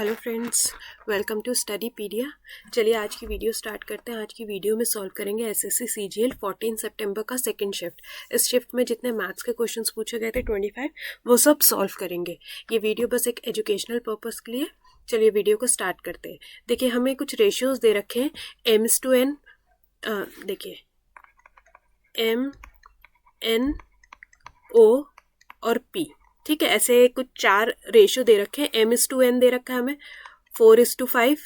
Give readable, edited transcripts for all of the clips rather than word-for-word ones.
Hello friends, welcome to Studypedia. चलिए आज की वीडियो स्टार्ट करते हैं। आज की वीडियो में सॉल्व करेंगे एसएससी सीजीएल 14 सितंबर का सेकंड शिफ्ट। इस शिफ्ट में जितने मैथ्स के क्वेश्चंस पूछे गए थे 25, वो सब सॉल्व करेंगे। ये वीडियो बस एक एजुकेशनल पर्पस के लिए। चलिए वीडियो को स्टार्ट करते हैं। देखिए हमें कुछ रेशियोज दे रखे हैं m/n। देखिए m, n, o और p। ठीक है, ऐसे कुछ 4 रेशियो दे रखे हैं। m/n दे रखा है हमें 4:5,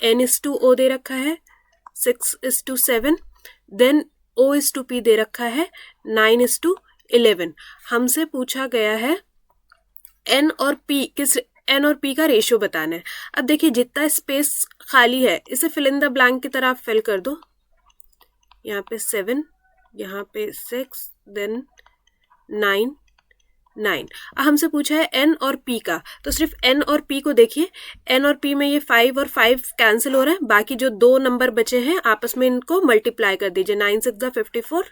n/o दे रखा है 6:7, देन o/p दे रखा है 9:11। हमसे पूछा गया है n और p का रेशियो बताना है। अब देखिए जितना स्पेस खाली है इसे फिल इन द ब्लैंक की तरह आप फिल कर दो। यहाँ पे 7, यहाँ पे 6, देन 9। हमसे पूछा है n और p का, तो सिर्फ n और p को देखिए। n और p में ये 5 और 5 कैंसिल हो रहा है, बाकी जो 2 नंबर बचे हैं आपस में इनको मल्टीप्लाई कर दीजिए। 9 6 54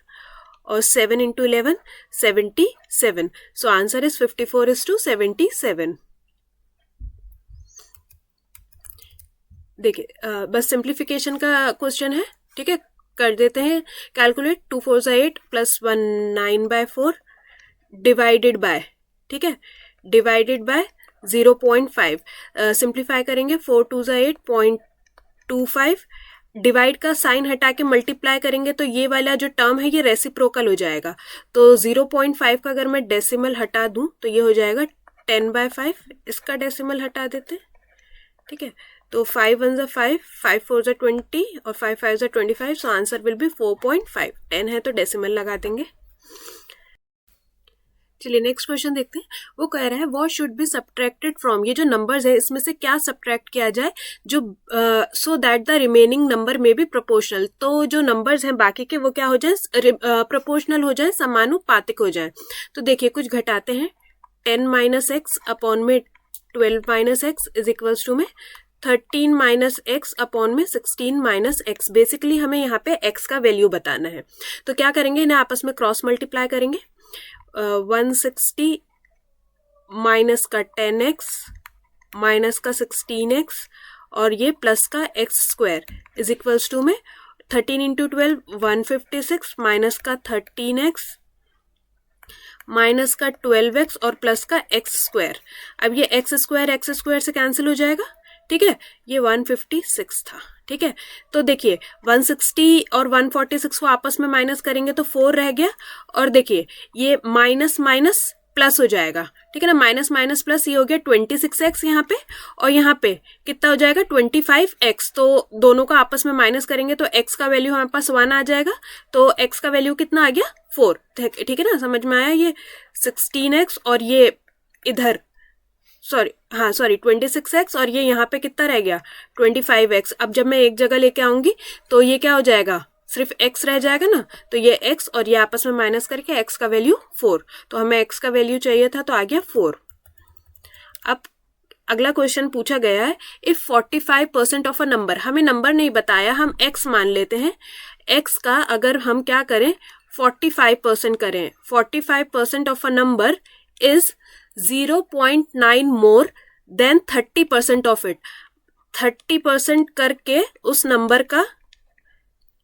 और 7 into 11 77। So answer is 54:77। देखिए बस सिंप्लीफिकेशन का क्वेश्चन है। ठीक है, कर देते हैं कैलकुलेट। 2 4 8 प्लस 1 9/4 डिवाइडेड बाय, ठीक है, डिवाइडेड बाय 0.5। सिंप्लीफाई करेंगे 4 2 8 0.25। डिवाइड का साइन हटा के मल्टीप्लाई करेंगे तो ये वाला जो टर्म है ये रेसिप्रोकल हो जाएगा। तो 0.5 का अगर मैं डेसिमल हटा दूं तो ये हो जाएगा 10/5। इसका डेसिमल हटा देते हैं। ठीक है, तो 5 1 ज़ा 5, 5 4 ज़ा 20 और 5 5 ज़ा 25। So answer will be 4.5। 10 है तो डेसिमल लगा देंगे। चलिए नेक्स्ट क्वेश्चन देखते हैं। वो कह रहा है what should be subtracted from. ये जो नंबर्स है इसमें से क्या सब्ट्रैक्ट किया जाए जो so that the remaining number में बी प्रोपोर्शनल। तो जो नंबर्स हैं बाकी के वो क्या हो जाए, प्रोपोर्शनल हो जाए, समानुपातिक हो जाए। तो देखिए कुछ घटाते हैं। 10 - x अपॉन में 12 - x इज इक्वल्स टू में 13 - x अपॉन में 16 - x। बेसिकली हमें यहाँ पे x का वैल्यू बताना है। तो क्या करेंगे, इन्हें आपस में क्रॉस मल्टीप्लाई करेंगे। 160 माइनस का 10x माइनस का 16x और ये प्लस का x² इज इक्वल्स टू में 13 × 12 156 माइनस का 13x माइनस का 12x और प्लस का x²। अब ये x² से कैंसिल हो जाएगा। ठीक है, ये 156 था। ठीक है, तो देखिए 160 और 146 को आपस में माइनस करेंगे तो 4 रह गया। और देखिए ये माइनस माइनस प्लस हो जाएगा। ठीक है ना, माइनस माइनस प्लस, ये हो गया 26x यहाँ पे, और यहाँ पे कितना हो जाएगा 25x। तो दोनों का आपस में माइनस करेंगे तो x का वैल्यू हमारे पास 1 आ जाएगा। तो x का वैल्यू कितना आ गया 4। ठीक है ना, समझ में आया। ये 16x और ये इधर सॉरी 26x और ये यहाँ पे कितना रह गया 25x। अब जब मैं एक जगह लेके आऊंगी तो ये क्या हो जाएगा, सिर्फ x रह जाएगा ना। तो ये x और ये आपस में माइनस करके x का वैल्यू 4। तो हमें x का वैल्यू चाहिए था तो आ गया 4। अब अगला क्वेश्चन पूछा गया है इफ 45% ऑफ अ नंबर। हमें नंबर नहीं बताया, हम x मान लेते हैं। x का अगर हम क्या करें 45% करें, 45% of a number is 0.9 more than 30% of it. 30% करके उस नंबर का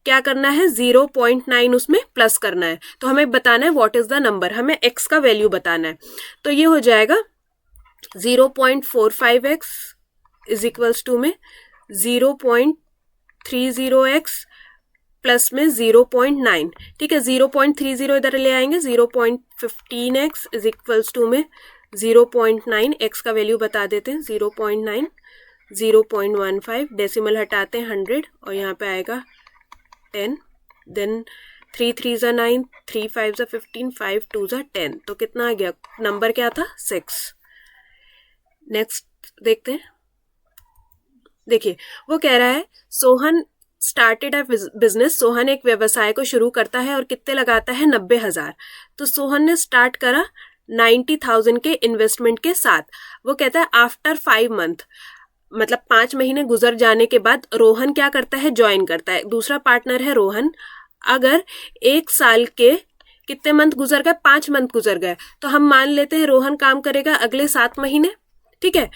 क्या करना है 0.9 उसमें प्लस करना है। तो हमें बताना है व्हाट इज द नंबर, हमें x का वैल्यू बताना है। तो ये हो जाएगा 0.45x इज इक्वल्स टू में 0.30x प्लस में 0.9। ठीक है, 0.30 इधर ले आएंगे, 0.15x इज इक्वल्स टू में 0.9। x का वैल्यू बता देते हैं 0.9, 0.15, डेसिमल हटाते हैं 100 और यहाँ पे आएगा 10। देन 3 3 ज़ा 9, 3 5 ज़ा 15, 5 2 ज़ा 10। तो कितना आ गया, नंबर क्या था 6। नेक्स्ट देखते हैं। देखिए वो कह रहा है Sohan started a business. Sohan एक व्यवसाय को शुरू करता है और कितने लगाता है 90,000। तो सोहन ने स्टार्ट करा 90,000 के इन्वेस्टमेंट के साथ। वो कहता है आफ्टर 5 मंथ, मतलब 5 महीने गुजर जाने के बाद रोहन क्या करता है, ज्वाइन करता है। दूसरा पार्टनर है रोहन। अगर 1 साल के कितने मंथ गुजर गए, 5 मंथ गुजर गए, तो हम मान लेते हैं रोहन काम करेगा अगले 7 महीने। ठीक है,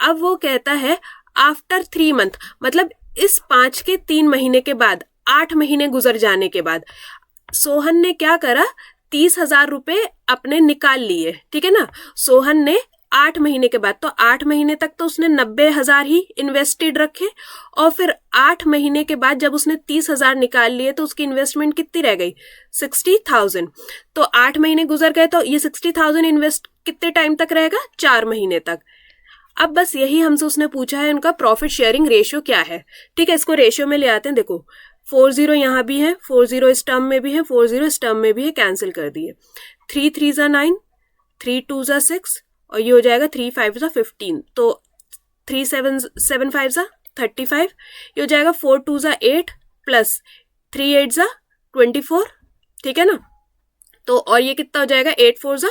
अब वो कहता है आफ्टर 3 मंथ, मतलब इस 5 के 3 महीने के बाद, 8 महीने गुजर जाने के बाद सोहन ने क्या करा, 30,000 रुपए अपने निकाल लिए, ठीक है ना। सोहन ने 8 महीने के बाद, तो 8 महीने तक तो उसने 90,000 ही इन्वेस्टेड रखे, और फिर 8 महीने के बाद जब उसने 30,000 निकाल लिए तो उसकी इन्वेस्टमेंट कितनी रह गई, 60,000। तो 8 महीने गुजर गए तो ये 60,000 इन्वेस्ट कितने टाइम तक रहेगा, 4 महीने तक। अब बस यही हमसे उसने पूछा है उनका प्रॉफिट शेयरिंग रेशियो क्या है, ठीक है। इसको रेशियो में ले आते हैं। देखो 40 यहाँ भी है, 40 इस टर्म में भी है, 40 इस टर्म में भी है, कैंसिल कर दिए। 3 3 ज़ा 9, 3 2 ज़ा 6, और ये हो जाएगा 3 5 ज़ा 15, तो 3 7 5 ज़ा 35, ये हो जाएगा 4 2 ज़ा 8 प्लस 3 8 ज़ा 24, ठीक है ना। तो और ये कितना हो जाएगा, 8 4 ज़ा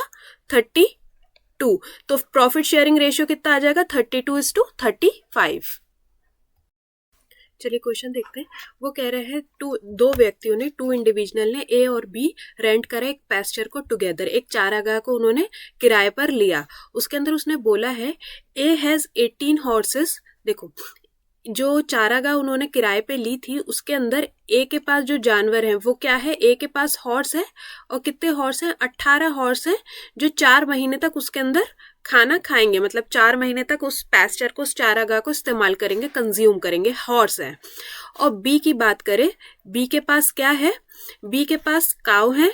32, तो प्रॉफिट शेयरिंग रेशियो कितना आ जाएगा, 32:35। चलिए क्वेश्चन देखते हैं। वो कह रहे हैं दो व्यक्तियों ने, 2 इंडिविजुअल ने, ए और बी रेंट करा एक पैस्चर को टुगेदर, एक चारागाह को उन्होंने किराए पर लिया। उसके अंदर उसने बोला है ए हैज 18 हॉर्सेस। देखो जो चारागाह उन्होंने किराए पे ली थी उसके अंदर ए के पास जो जानवर हैं वो क्या है, ए के पास हॉर्स है, और कितने हॉर्स हैं, 18 हॉर्स हैं, जो 4 महीने तक उसके अंदर खाना खाएंगे, मतलब 4 महीने तक उस पैस्चर को, उस चारागाह को इस्तेमाल करेंगे, कंज्यूम करेंगे, हॉर्स है। और बी की बात करें, बी के पास क्या है, बी के पास काउ है,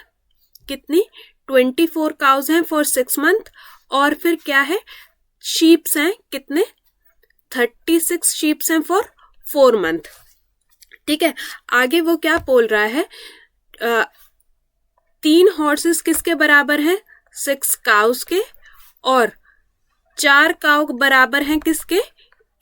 कितनी, 24 काउज हैं फॉर 6 मंथ, और फिर क्या है, शीप्स हैं, कितने, 36 शीप्स हैं फॉर 4 मंथ, ठीक है। आगे वो क्या बोल रहा है, 3 हॉर्सेस किसके बराबर हैं, 6 काउस के, और 4 काउ बराबर हैं किसके,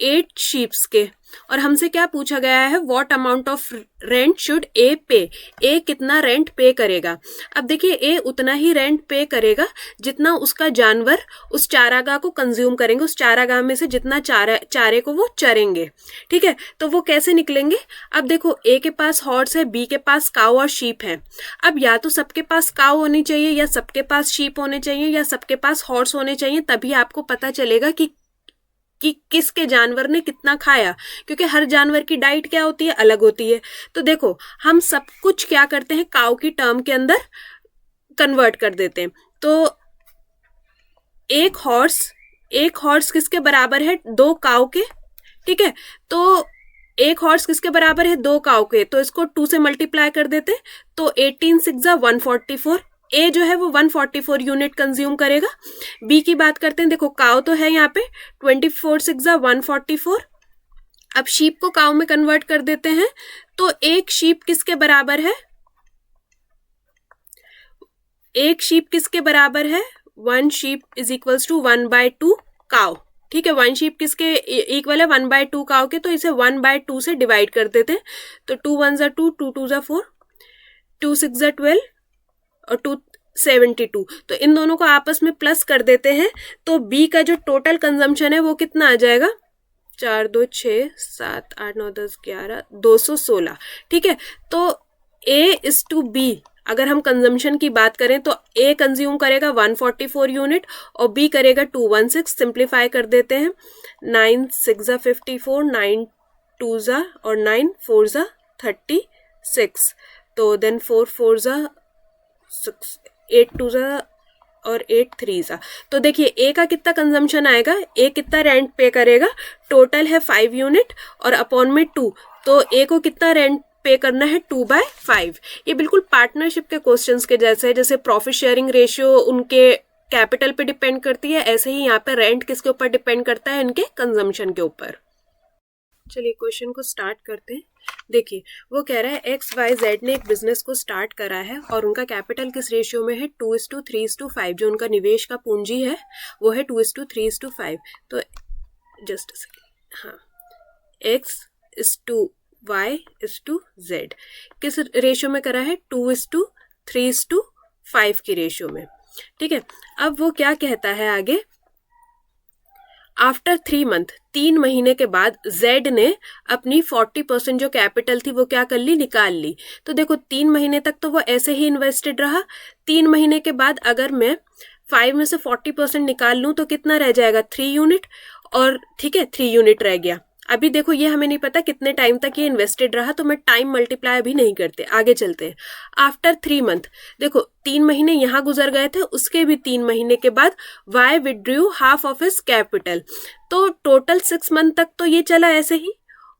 8 शीप्स के। और हमसे क्या पूछा गया है, what amount of rent should ए पे, ए कितना रेंट पे करेगा। अब देखिए ए उतना ही रेंट पे करेगा जितना उसका जानवर उस चारागाह को कंज्यूम करेंगे, उस चारागाह में से जितना चारे को वो चरेंगे, ठीक है। तो वो कैसे निकलेंगे, अब देखो ए के पास हॉर्स है, बी के पास काऊ और शीप है। अब या तो सबके पास काऊ होनी चाहिए, या सबके पास शीप होने चाहिए, या सबके पास हॉर्स होने चाहिए, तभी आपको पता चलेगा कि किसके जानवर ने कितना खाया, क्योंकि हर जानवर की डाइट क्या होती है, अलग होती है। तो देखो हम सब कुछ क्या करते हैं, काऊ की टर्म के अंदर कन्वर्ट कर देते हैं। तो एक हॉर्स किसके बराबर है, 2 काऊ के, ठीक है। तो एक हॉर्स किसके बराबर है, 2 काऊ के, तो इसको 2 से मल्टीप्लाई कर देते हैं, तो 18 6 144, ए जो है वो 144 यूनिट कंज्यूम करेगा। बी की बात करते हैं, देखो काऊ तो है यहाँ पे, 24 6 144। अब शीप को काऊ में कन्वर्ट कर देते हैं, तो एक शीप किसके बराबर है, एक शीप किसके बराबर है, 1 शीप इज इक्वल्स टू 1/2 काऊ, ठीक है। 1 शीप किसके इक्वल है, 1/2 काऊ के, तो इसे 1/2 से डिवाइड कर देते हैं, तो 2 1 ज़ा 2, 2 2 ज़ा 4, 2 6 ज़ा 12 और 2 72। तो इन दोनों को आपस में प्लस कर देते हैं, तो बी का जो टोटल कंजम्पशन है वो कितना आ जाएगा, 4 2 6 7 8 9 10 11 216, ठीक है। तो ए इज टू बी, अगर हम कंजम्पशन की बात करें तो ए कंज्यूम करेगा 144 यूनिट और बी करेगा 216। सिंप्लीफाई कर देते हैं, 9 6 ज़ा 54, 9 2 ज़ा और 9 4 ज़ा 36, तो देन 4 4 ज़ा 6, 8 2 ज़ा और 8 3 ज़ा। तो देखिए ए का कितना कंजम्पशन आएगा, ए कितना रेंट पे करेगा, टोटल है 5 यूनिट और अपॉन में 2, तो ए को कितना रेंट पे करना है, 2/5। ये बिल्कुल पार्टनरशिप के क्वेश्चंस के जैसे है, जैसे प्रॉफिट शेयरिंग रेशियो उनके कैपिटल पे डिपेंड करती है, ऐसे ही यहाँ पे रेंट किसके ऊपर डिपेंड करता है, इनके कंजम्पशन के ऊपर। चलिए क्वेश्चन को स्टार्ट करते हैं। देखिए वो कह रहा है XYZ ने एक बिजनेस को स्टार्ट करा है और उनका कैपिटल किस रेशियो में है, 2:3:5। जो उनका निवेश का पूंजी है वो है 2:3:5। तो जस्ट हाँ, X:Y:Z किस रेशियो में करा है, 2:3:5 की रेशियो में, ठीक है। अब वो क्या कहता है आगे, आफ्टर 3 मंथ, 3 महीने के बाद Z ने अपनी 40% जो कैपिटल थी वो क्या कर ली, निकाल ली। तो देखो 3 महीने तक तो वो ऐसे ही इन्वेस्टेड रहा, 3 महीने के बाद अगर मैं 5 में से 40% निकाल लूं तो कितना रह जाएगा, 3 यूनिट, और ठीक है 3 यूनिट रह गया। अभी देखो ये हमें नहीं पता कितने टाइम तक ये इन्वेस्टेड रहा, तो मैं टाइम मल्टीप्लाई अभी नहीं करते, आगे चलते हैं। आफ्टर 3 मंथ, देखो 3 महीने यहाँ गुजर गए थे, उसके भी 3 महीने के बाद Y withdrew half of his capital, तो टोटल 6 मंथ तक तो ये चला ऐसे ही।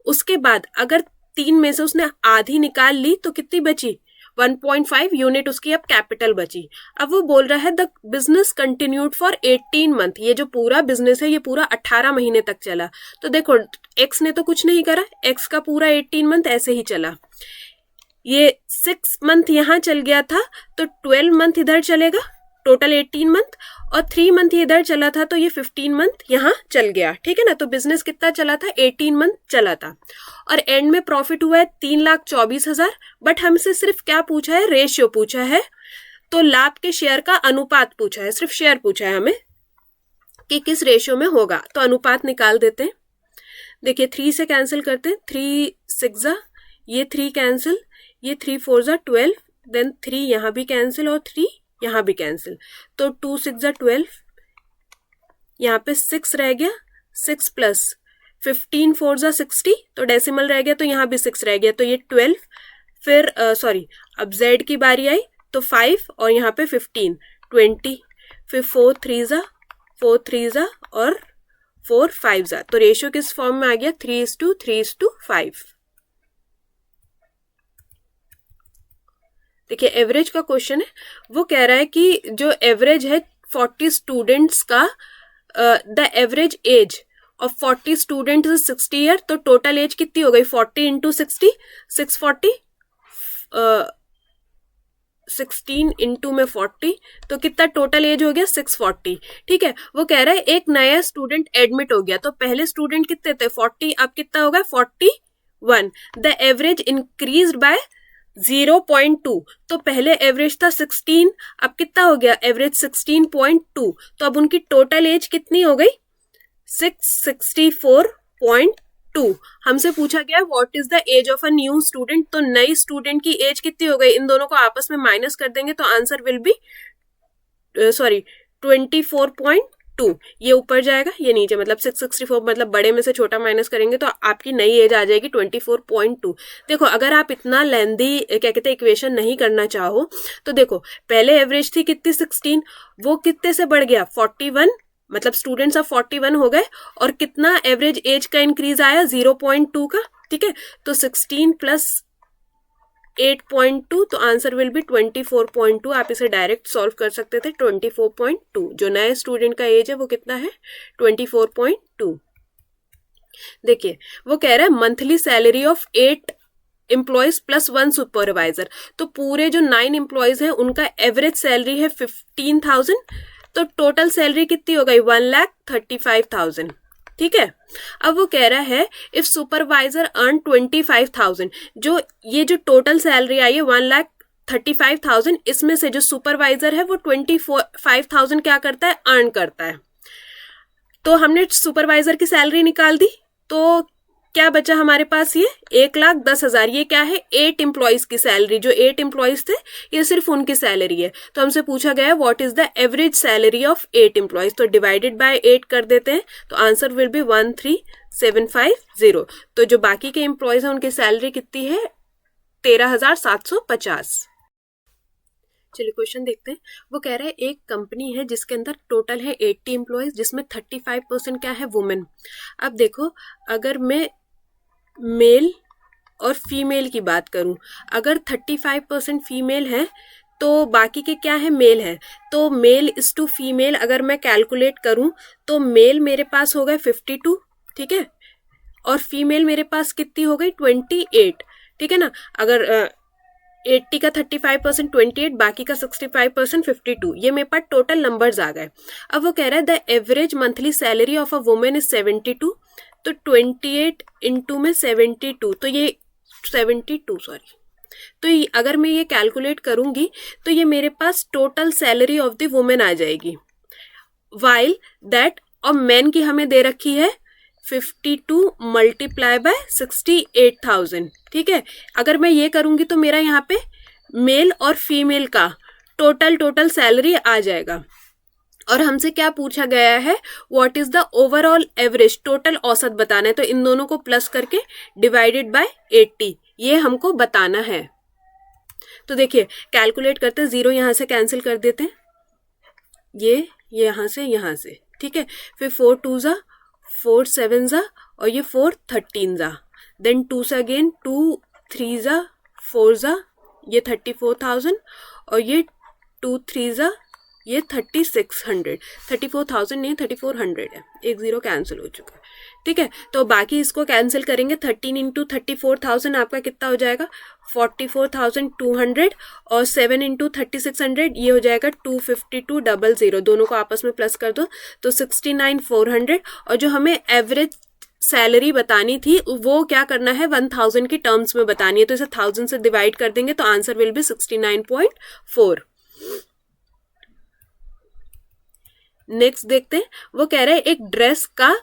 उसके बाद अगर 3 में से उसने आधी निकाल ली तो कितनी बची, 1.5 यूनिट उसकी अब कैपिटल बची। अब वो बोल रहा है the business continued for 18 month, ये जो पूरा बिजनेस है ये पूरा 18 महीने तक चला। तो देखो एक्स ने तो कुछ नहीं करा, एक्स का पूरा 18 मंथ ऐसे ही चला। ये 6 मंथ यहाँ चल गया था तो 12 मंथ इधर चलेगा, टोटल 18 मंथ, और 3 मंथ ये इधर चला था तो ये 15 मंथ यहाँ चल गया, ठीक है ना। तो बिजनेस कितना चला था, 18 मंथ चला था, और एंड में प्रॉफिट हुआ है 3,24,000। बट हमसे सिर्फ क्या पूछा है, रेशियो पूछा है, तो लाभ के शेयर का अनुपात पूछा है, सिर्फ शेयर पूछा है हमें कि किस रेशियो में होगा। तो अनुपात निकाल देते हैं। देखिए 3 से कैंसिल करते हैं, 3 6 ये 3 कैंसिल, ये 3 4 12, देन 3 यहाँ भी कैंसिल और 3 यहाँ भी कैंसिल, तो 2 6 12, यहाँ पे 6 रह गया, 6 प्लस 15 4 60, तो डेसिमल रह गया तो यहाँ भी 6 रह गया, तो ये 12। फिर सॉरी अब z की बारी आई तो 5 और यहाँ पे 15 20, फिर 4 3 और 4 5, तो रेशियो किस फॉर्म में आ गया, 3:3:5। देखिए एवरेज का क्वेश्चन है, वो कह रहा है कि जो एवरेज है 40 स्टूडेंट्स का, the average age of 40 student is 60 year, तो टोटल एज कितनी हो गई, 40 इंटू 60, 640, 16 इंटू में 40, तो कितना टोटल एज हो गया, 640। ठीक है, वो कह रहा है एक नया स्टूडेंट एडमिट हो गया, तो पहले स्टूडेंट कितने थे 40, अब कितना होगा 41। द एवरेज इंक्रीज बाय 0.2, तो पहले एवरेज था 16, अब कितना हो गया एवरेज 16.2, तो अब उनकी टोटल एज कितनी हो गई 664.2। हमसे पूछा गया what is the age of a new student, तो नई स्टूडेंट की एज कितनी हो गई, इन दोनों को आपस में माइनस कर देंगे तो आंसर विल बी 24.2। ये ऊपर जाएगा ये नीचे, मतलब 664, मतलब बड़े में से छोटा माइनस करेंगे तो आपकी नई एज आ जाएगी 24.2। देखो अगर आप इतना लेंदी क्या कहते हैं इक्वेशन नहीं करना चाहो तो देखो पहले एवरेज थी कितनी 16, वो कितने से बढ़ गया 41, मतलब स्टूडेंट्स अब 41 हो गए, और कितना एवरेज एज का इंक्रीज आया 0.2 का। ठीक है, तो 16 प्लस 8.2, तो आंसर विल बी 24.2। आप इसे डायरेक्ट सॉल्व कर सकते थे 24.2। जो नए स्टूडेंट का एज है वो कितना है 24.2। देखिए वो कह रहा है monthly salary of 8 employees plus 1 supervisor, तो पूरे जो 9 एम्प्लॉयज हैं उनका एवरेज सैलरी है 15,000, तो टोटल सैलरी कितनी हो गई 1,35,000। ठीक है, अब वो कह रहा है इफ सुपरवाइजर अर्न 25,000, जो ये जो टोटल सैलरी आई है 1,35,000, इसमें से जो सुपरवाइजर है वो 25,000 क्या करता है अर्न करता है। तो हमने सुपरवाइजर की सैलरी निकाल दी, तो क्या बचा हमारे पास ये 1,10,000। ये क्या है 8 एम्प्लॉयज की सैलरी, जो 8 एम्प्लॉयज थे ये सिर्फ उनकी सैलरी है। तो हमसे पूछा गया है what is the average salary of 8 employees, तो डिवाइडेड बाय 8 कर देते हैं, तो आंसर विल बी 13,750। तो जो बाकी के एम्प्लॉयज हैं उनकी सैलरी कितनी है 13,750। चलिए क्वेश्चन देखते हैं। वो कह रहा है एक कंपनी है जिसके अंदर टोटल है 80 एम्प्लॉयज, जिसमें 35% क्या है वुमेन। अब देखो अगर मैं मेल और फीमेल की बात करूं, अगर 35% फीमेल है तो बाकी के क्या है मेल है, तो मेल इज टू फीमेल अगर मैं कैलकुलेट करूं तो मेल मेरे पास हो गए 52, ठीक है, और फीमेल मेरे पास कितनी हो गई 28। ठीक है ना, अगर 80 का 35% 28, बाकी का 65% 52, ये मेरे पास टोटल नंबर्स आ गए। अब वो कह रहा है the average monthly salary of a women is 72, तो 28 इंटू में 72, तो ये 72 सॉरी, तो अगर मैं ये कैलकुलेट करूंगी तो ये मेरे पास total salary of the women आ जाएगी, वाइल दैट और मैन की हमें दे रखी है 52 मल्टीप्लाई बाय 68,000। ठीक है, अगर मैं ये करूंगी तो मेरा यहाँ पे मेल और फीमेल का टोटल सैलरी आ जाएगा। और हमसे क्या पूछा गया है, what is the overall average, total औसत बताना है। तो इन दोनों को प्लस करके डिवाइडेड बाय 80 ये हमको बताना है। तो देखिए कैलकुलेट करते हैं, 0 यहाँ से कैंसिल कर देते हैं, ये यहाँ से, ठीक है। फिर 4 2 जा, 4 7 जा, और ये 4 13 जा, देन 2 से अगेन 2 3 जा, 4 जा, ये 34,000, और ये 2 3 जा, ये 3600, 34,000 नहीं 3400 है, एक जीरो कैंसिल हो चुका है, ठीक है। तो बाकी इसको कैंसिल करेंगे, 13 इंटू 34,000 आपका कितना हो जाएगा, 44,200, और 7 इंटू 3600 ये हो जाएगा 252,000, दोनों को आपस में प्लस कर दो तो 69,400। और जो हमें एवरेज सैलरी बतानी थी वो क्या करना है, 1000 की टर्म्स में बतानी है, तो इसे 1000 से डिवाइड कर देंगे तो आंसर विल बी 69.4। नेक्स्ट देखते हैं, वो कह रहे हैं एक ड्रेस का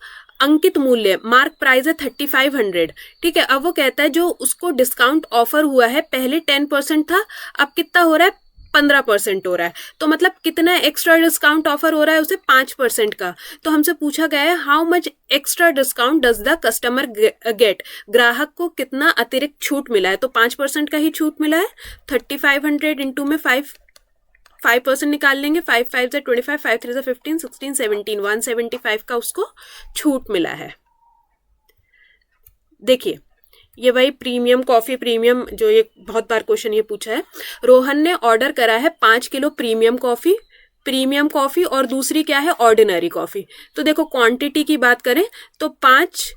अंकित मूल्य, मार्क प्राइस है 3500, ठीक है। अब वो कहता है जो उसको डिस्काउंट ऑफर हुआ है, पहले 10% था, अब कितना हो रहा है, 15% हो रहा है। तो मतलब कितना एक्स्ट्रा डिस्काउंट ऑफर हो रहा है उसे, 5% का। तो हमसे पूछा गया है how much extra discount does the customer get, ग्राहक को कितना अतिरिक्त छूट मिला है। तो 5% का ही छूट मिला है, 3500 इंटू में 5% निकाल लेंगे, 5 5 से 25, 5 3 से 15, 16 17, 175 का उसको छूट मिला है। देखिए ये वही प्रीमियम कॉफी, प्रीमियम जो ये बहुत बार क्वेश्चन ये पूछा है, रोहन ने ऑर्डर करा है 5 किलो प्रीमियम कॉफी और दूसरी क्या है, ऑर्डिनरी कॉफी। तो देखो क्वांटिटी की बात करें तो 5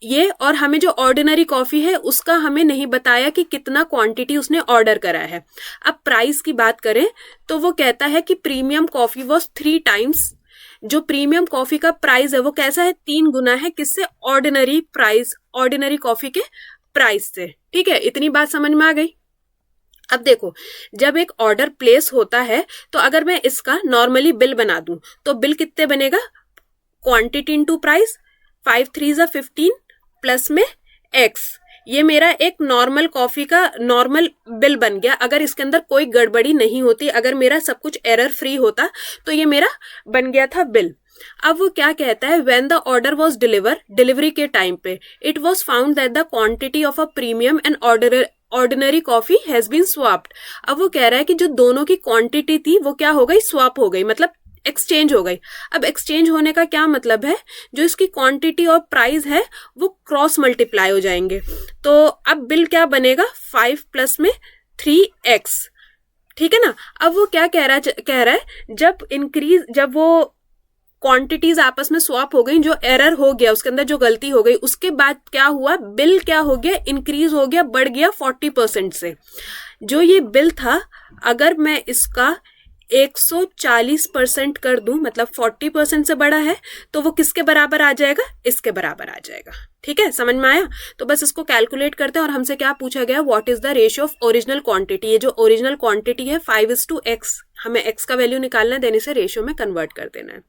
ये, और हमें जो ऑर्डिनरी कॉफी है उसका हमें नहीं बताया कि कितना क्वांटिटी उसने ऑर्डर करा है। अब प्राइस की बात करें तो वो कहता है कि प्रीमियम कॉफी वॉज 3 टाइम्स, जो प्रीमियम कॉफी का प्राइस है वो कैसा है, 3 गुना है, किससे, ऑर्डिनरी कॉफी के प्राइस से, ठीक है। इतनी बात समझ में आ गई। अब देखो जब एक ऑर्डर प्लेस होता है तो अगर मैं इसका नॉर्मली बिल बना दूं तो बिल कितने बनेगा, क्वांटिटी इनटू प्राइस, 5 3 जा 15 प्लस में एक्स, ये मेरा एक नॉर्मल कॉफी का नॉर्मल बिल बन गया। अगर इसके अंदर कोई गड़बड़ी नहीं होती, अगर मेरा सब कुछ एरर फ्री होता तो ये मेरा बन गया था बिल। अब वो क्या कहता है, when the order was delivery के टाइम पे it was found that the quantity of a premium and ordinary coffee has been swapped. अब वो कह रहा है कि जो दोनों की क्वांटिटी थी वो क्या हो गई, स्वैप हो गई, मतलब एक्सचेंज हो गई। अब एक्सचेंज होने का क्या मतलब है, जो इसकी क्वांटिटी और प्राइस है वो क्रॉस मल्टीप्लाई हो जाएंगे। तो अब बिल क्या बनेगा, 5 प्लस में 3x, ठीक है ना। अब वो क्या कह रहा है जब वो क्वांटिटीज आपस में स्वैप हो गई, जो एरर हो गया उसके अंदर जो गलती हो गई, उसके बाद क्या हुआ, बिल क्या हो गया, इंक्रीज हो गया, बढ़ गया 40% से। जो ये बिल था अगर मैं इसका 140% कर दूं, मतलब 40% से बड़ा है, तो वो किसके बराबर आ जाएगा, इसके बराबर आ जाएगा, ठीक है। समझ में आया। तो बस इसको कैलकुलेट करते हैं, और हमसे क्या पूछा गया, what is the ratio of original quantity. ये जो ओरिजिनल क्वांटिटी है 5:x, हमें x का वैल्यू निकालना है, देन इसे रेशियो में कन्वर्ट कर देना है।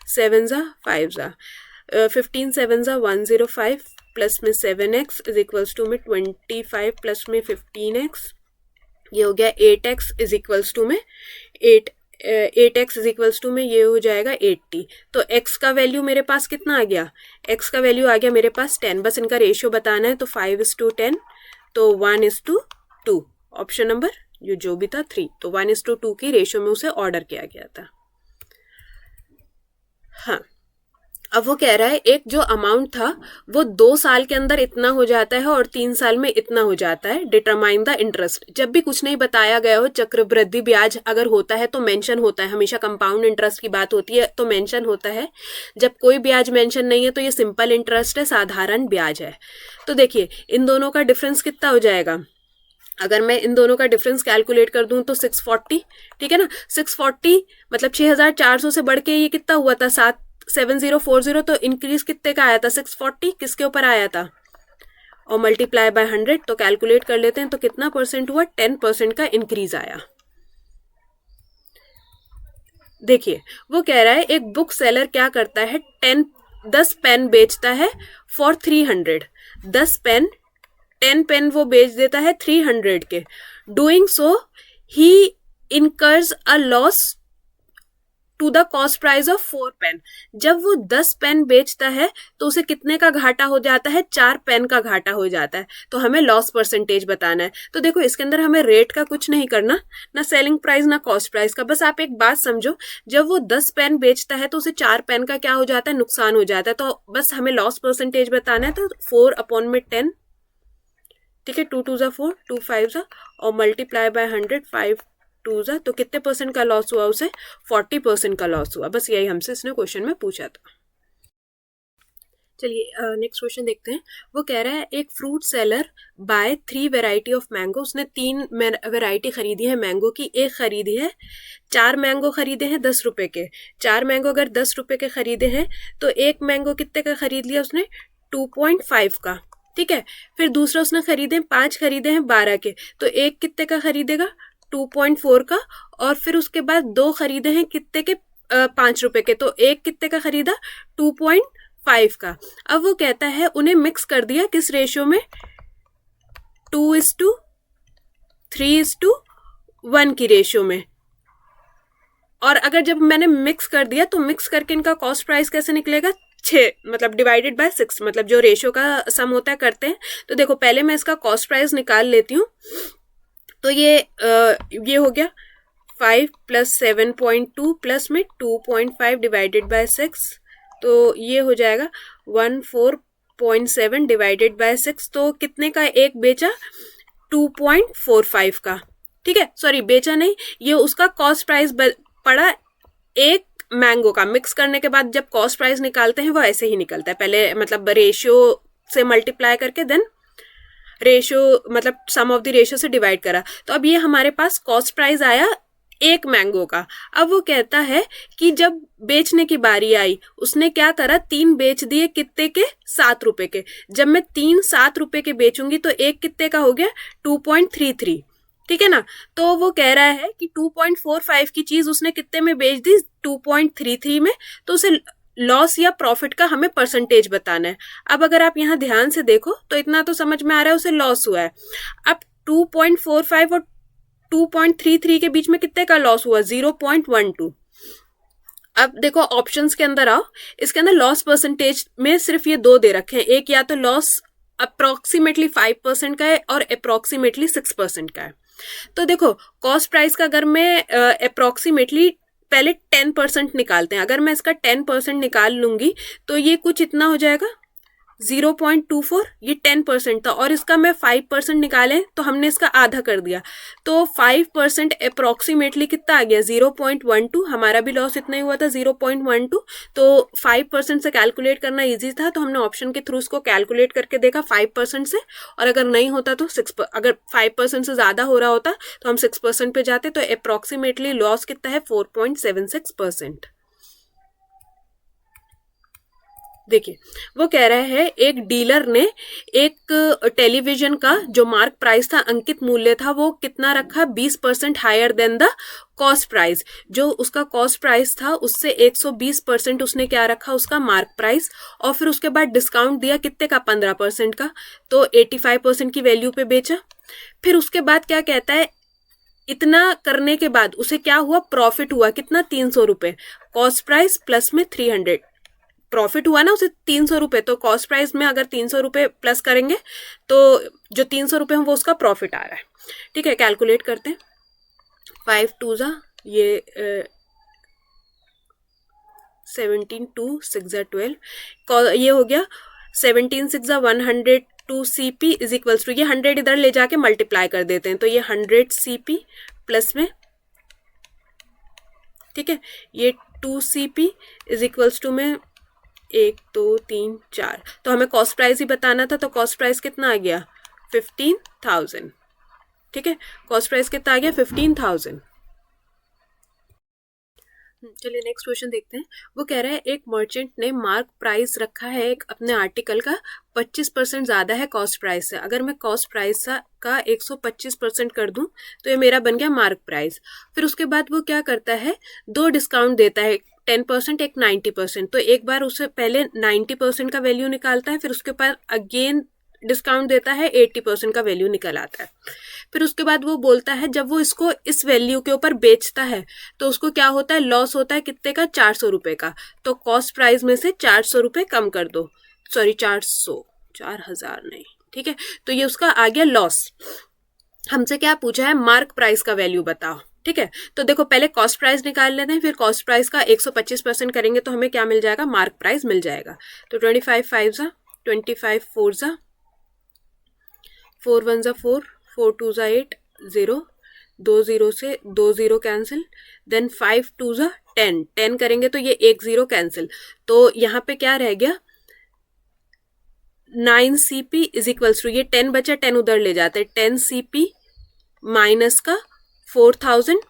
7 जा 5 जा 15 7 जा 105 प्लस में 7x इज इक्वल्स टू में 25 प्लस में 15x, ये हो गया 8x इज इक्वल्स टू में 8x इज इक्वल्स टू में ये हो जाएगा 80। तो x का वैल्यू मेरे पास कितना आ गया, x का वैल्यू आ गया मेरे पास 10। बस इनका रेशियो बताना है, तो 5:10, तो 1:2, ऑप्शन नंबर ये जो भी था 3, तो 1:2 की रेशियो में उसे ऑर्डर किया गया था। हाँ, अब वो कह रहा है एक जो अमाउंट था वो 2 साल के अंदर इतना हो जाता है और 3 साल में इतना हो जाता है, डिटरमाइन द इंटरेस्ट। जब भी कुछ नहीं बताया गया हो, चक्रवृद्धि ब्याज अगर होता है तो मेंशन होता है, हमेशा कंपाउंड इंटरेस्ट की बात होती है तो मेंशन होता है। जब कोई ब्याज मेंशन नहीं है तो ये सिंपल इंटरेस्ट है, साधारण ब्याज है। तो देखिए इन दोनों का डिफरेंस कितना हो जाएगा, अगर मैं इन दोनों का डिफरेंस कैलकुलेट कर दूं तो 640, ठीक है ना। 640 मतलब 6400 से बढ़ के ये कितना हुआ था, 7040, तो इंक्रीज कितने का आया था, 640 किसके ऊपर आया था, और मल्टीप्लाई बाय 100, तो कैलकुलेट कर लेते हैं तो कितना परसेंट हुआ, 10% का इंक्रीज आया। देखिए वो कह रहा है एक बुक सेलर क्या करता है, 10 पेन बेचता है फॉर 300, 10 पेन वो बेच देता है 300 के। Doing so he incurs a loss to the cost price of 4 pen. जब वो 10 पेन बेचता है तो उसे कितने का घाटा हो जाता है, 4 पेन का घाटा हो जाता है। तो हमें लॉस परसेंटेज बताना है। तो देखो इसके अंदर हमें रेट का कुछ नहीं करना, ना सेलिंग प्राइस ना कॉस्ट प्राइस का। बस आप एक बात समझो, जब वो 10 पेन बेचता है तो उसे 4 पेन का क्या हो जाता है, नुकसान हो जाता है। तो बस हमें लॉस परसेंटेज बताना है। तो 4/10, ठीक है, 2 2 ज़ा 4, 2 5 ज़ा, और मल्टीप्लाई बाय 100, 5 2 ज़ा, तो कितने परसेंट का लॉस हुआ उसे, 40% का लॉस हुआ। बस यही हमसे इसने क्वेश्चन में पूछा था। चलिए नेक्स्ट क्वेश्चन देखते हैं। वो कह रहा है एक fruit seller buy 3 variety of mango. उसने 3 वेराइटी खरीदी है मैंगो की। एक खरीदी है, 4 मैंगो खरीदे हैं 10 रुपए के। 4 मैंगो अगर 10 रुपए के खरीदे हैं तो एक मैंगो कितने का खरीद लिया उसने, 2.5 का। ठीक है, फिर दूसरा उसने खरीदे 5 खरीदे हैं 12 के, तो एक कितने का खरीदेगा, 2.4 का। और फिर उसके बाद 2 खरीदे हैं कितने के, 5 रुपए के, तो एक कितने का खरीदा, 2.5 का। अब वो कहता है उन्हें मिक्स कर दिया किस रेशियो में, 2:3:1 की रेशियो में। और अगर जब मैंने मिक्स कर दिया तो मिक्स करके इनका कॉस्ट प्राइस कैसे निकलेगा, 6, मतलब डिवाइडेड बाय 6, मतलब जो रेशियो का सम होता है करते हैं। तो देखो पहले मैं इसका कॉस्ट प्राइस निकाल लेती हूँ। तो ये हो गया 5 + 7.2 प्लस में 2.5 डिवाइडेड बाय 6, तो ये हो जाएगा 14.7 डिवाइडेड बाय 6। तो कितने का एक बेचा, 2.45 का। ठीक है, सॉरी बेचा नहीं, ये उसका कॉस्ट प्राइस पड़ा एक मैंगो का। मिक्स करने के बाद जब कॉस्ट प्राइस निकालते हैं वो ऐसे ही निकलता है, पहले मतलब रेशियो से मल्टीप्लाई करके देन रेशियो, मतलब सम ऑफ द रेशियो से डिवाइड करा। तो अब ये हमारे पास कॉस्ट प्राइस आया एक मैंगो का। अब वो कहता है कि जब बेचने की बारी आई उसने क्या करा, 3 बेच दिए कितने के, 7 रुपए के। जब मैं 3 7 रुपए के बेचूंगी तो एक कितने का हो गया, 2.33। ठीक है ना। तो वो कह रहा है कि 2.45 की चीज उसने कितने में बेच दी, 2.33 में। तो उसे लॉस या प्रॉफिट का हमें परसेंटेज बताना है। अब अगर आप यहाँ ध्यान से देखो तो इतना तो समझ में आ रहा है उसे लॉस हुआ है। अब 2.45 और 2.33 के बीच में कितने का लॉस हुआ, 0.12। अब देखो ऑप्शंस के अंदर आओ, इसके अंदर लॉस परसेंटेज में सिर्फ ये 2 दे रखे हैं। एक या तो लॉस अप्रोक्सीमेटली 5% का है और अप्रोक्सीमेटली 6% का है। तो देखो कॉस्ट प्राइस का अगर मैं अप्रोक्सीमेटली पहले 10% निकालते हैं, अगर मैं इसका 10% निकाल लूंगी तो ये कुछ इतना हो जाएगा 0.24, ये 10% था। और इसका मैं 5% निकालें तो हमने इसका आधा कर दिया, तो 5% अप्रोक्सीमेटली कितना आ गया, 0.12। हमारा भी लॉस इतना ही हुआ था, 0.12। तो 5% से कैलकुलेट करना इजी था, तो हमने ऑप्शन के थ्रू इसको कैलकुलेट करके देखा 5% से। और अगर नहीं होता तो 6, अगर 5% से ज्यादा हो रहा होता तो हम 6% पे जाते। तो अप्रोक्सीमेटली लॉस कितना है, 4.76%। देखिए वो कह रहा है एक डीलर ने एक टेलीविजन का जो मार्क प्राइस था, अंकित मूल्य था, वो कितना रखा, 20% higher than the cost price. जो उसका कॉस्ट प्राइस था उससे 120% उसने क्या रखा, उसका मार्क प्राइस। और फिर उसके बाद डिस्काउंट दिया कितने का, 15% का। तो 85% की वैल्यू पे बेचा। फिर उसके बाद क्या कहता है, इतना करने के बाद उसे क्या हुआ, प्रॉफिट हुआ कितना, 300 रुपए। कॉस्ट प्राइस प्लस में 300 प्रॉफिट हुआ ना उसे, 300 रुपए। तो कॉस्ट प्राइस में अगर 300 रुपए प्लस करेंगे तो जो 300 रुपए हैं वो उसका प्रॉफिट आ रहा है। ठीक है, कैलकुलेट करते हैं। 5 2 ज़ा, ये 17 2 6 ज़ा 12, ये हो गया 17 6 ज़ा 102 CP इज इक्वल्स टू, ये 100 इधर ले जाके मल्टीप्लाई कर देते हैं, तो ये 100 CP प्लस में, ठीक है, ये 2 CP इज इक्वल्स टू में 1 2 3 4। तो हमें कॉस्ट प्राइस ही बताना था, तो कॉस्ट प्राइस कितना आ गया, 15,000। ठीक है, कॉस्ट प्राइस कितना आ गया, 15,000। चलिए नेक्स्ट क्वेश्चन देखते हैं। वो कह रहा है एक मर्चेंट ने मार्क प्राइस रखा है एक अपने आर्टिकल का 25% ज़्यादा है कॉस्ट प्राइस से। अगर मैं कॉस्ट प्राइस का 125% कर दूं तो ये मेरा बन गया मार्क प्राइस। फिर उसके बाद वो क्या करता है, 2 डिस्काउंट देता है, 10% एक 90%। तो एक बार उसे पहले 90% का वैल्यू निकालता है, फिर उसके बाद अगेन डिस्काउंट देता है 80% का वैल्यू निकल आता है। फिर उसके बाद वो बोलता है जब वो इसको इस वैल्यू के ऊपर बेचता है तो उसको क्या होता है, लॉस होता है कितने का, 400 रुपये का। तो कॉस्ट प्राइस में से 400 रुपये कम कर दो, सॉरी 4,000 नहीं, ठीक है। तो ये उसका आ गया लॉस। हमसे क्या पूछा है, मार्क प्राइस का वैल्यू बताओ, ठीक है। तो देखो पहले कॉस्ट प्राइस निकाल लेते हैं, फिर कॉस्ट प्राइस का 125% करेंगे तो हमें क्या मिल जाएगा, मार्क प्राइस मिल जाएगा। तो 25 5 25 4 4 1 4 4 2 8 0, 2 0 से 2 0 कैंसिल, देन 5 2 10, 10 करेंगे तो ये 1 0 कैंसिल। तो यहाँ पे क्या रह गया, 9 CP इज इक्वल्स टू, ये 10 बचा, 10 उधर ले जाते, 10 CP माइनस का 4000।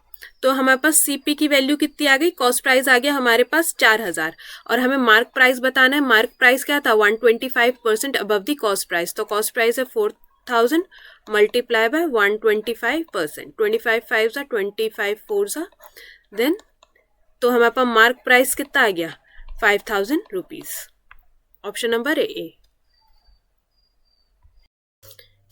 तो हमारे पास CP की वैल्यू कितनी आ गई, कॉस्ट प्राइस आ गया हमारे पास 4000, और हमें मार्क प्राइस बताना है। मार्क प्राइस क्या था, 125% अबव द कॉस्ट प्राइस। तो कॉस्ट प्राइस है 4000 मल्टीप्लाई बाय 125%, 25 5 25 4 देन, तो हमारे पास मार्क प्राइस कितना आ गया, 5000 रुपीज। Option number A.